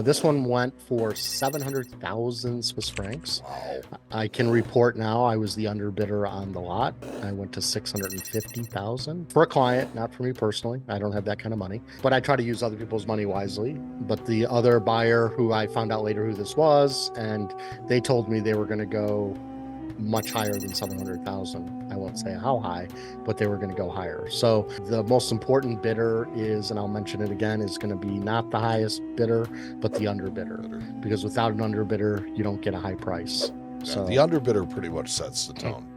This one went for 700,000 Swiss francs. Wow. I can report now I was the underbidder on the lot. I went to 650,000 for a client, not for me personally. I don't have that kind of money, but I try to use other people's money wisely. But the other buyer, who I found out later who this was, and they told me they were going to go much higher than 700,000. I won't say how high, but they were going to go higher. So the most important bidder is, and I'll mention it again, is going to be not the highest bidder, but the underbidder, because without an underbidder, you don't get a high price. Yeah, So the underbidder pretty much sets the tone.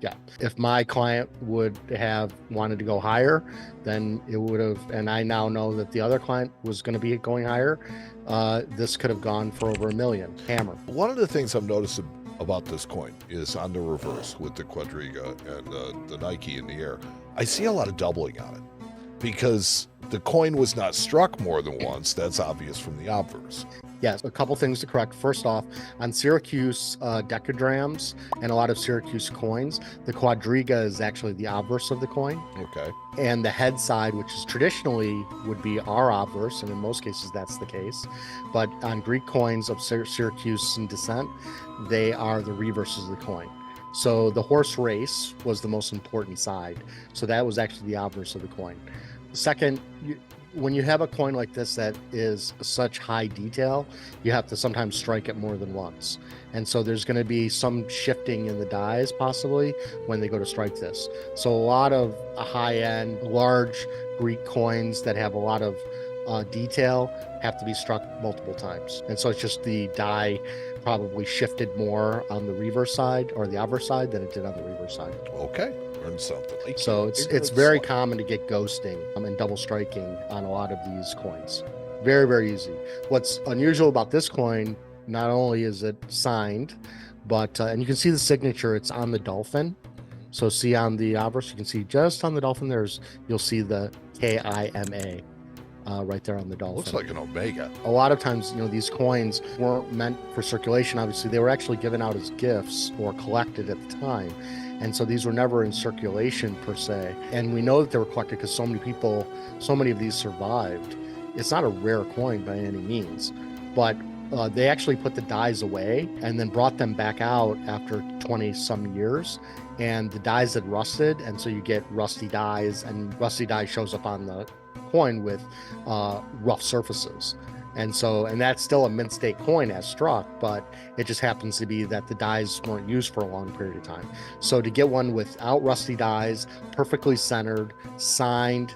yeah, if my client would have wanted to go higher, then it would have, and I now know that the other client was going to be going higher. This could have gone for over $1 million. Hammer. One of the things I've noticed about this coin is on the reverse with the quadriga and the Nike in the air. I see a lot of doubling on it because the coin was not struck more than once. That's obvious from the obverse. Yes, a couple things to correct. First off, on Syracuse decadrams and a lot of Syracuse coins, the quadriga is actually the obverse of the coin. Okay. And the head side, which is traditionally would be our obverse, and in most cases that's the case. But on Greek coins of Syracuse and descent, they are the reverses of the coin. So the horse race was the most important side. So that was actually the obverse of the coin. Second, when you have a coin like this that is such high detail, you have to sometimes strike it more than once. And so there's going to be some shifting in the dies possibly when they go to strike this. So a lot of high-end, large Greek coins that have a lot of detail have to be struck multiple times. And so it's just the die probably shifted more on the reverse side or the obverse side than it did on the reverse side. Okay. Learned something. So it's very common to get ghosting and double striking on a lot of these coins. Very, very easy. What's unusual about this coin, not only is it signed, but and you can see the signature, it's on the dolphin. So see on the obverse, you can see just on the dolphin, you'll see the KIMA right there on the dolphin. Looks like an omega. A lot of times, these coins weren't meant for circulation. Obviously, they were actually given out as gifts or collected at the time. And so these were never in circulation per se. And we know that they were collected because so many of these survived. It's not a rare coin by any means, but they actually put the dies away and then brought them back out after 20 some years. And the dies had rusted. And so you get rusty dies, and rusty die shows up on the coin with rough surfaces. And that's still a mint state coin as struck, but it just happens to be that the dies weren't used for a long period of time. So to get one without rusty dies, perfectly centered, signed,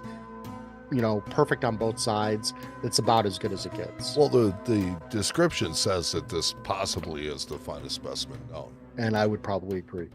perfect on both sides, it's about as good as it gets. Well, the description says that this possibly is the finest specimen known. And I would probably agree.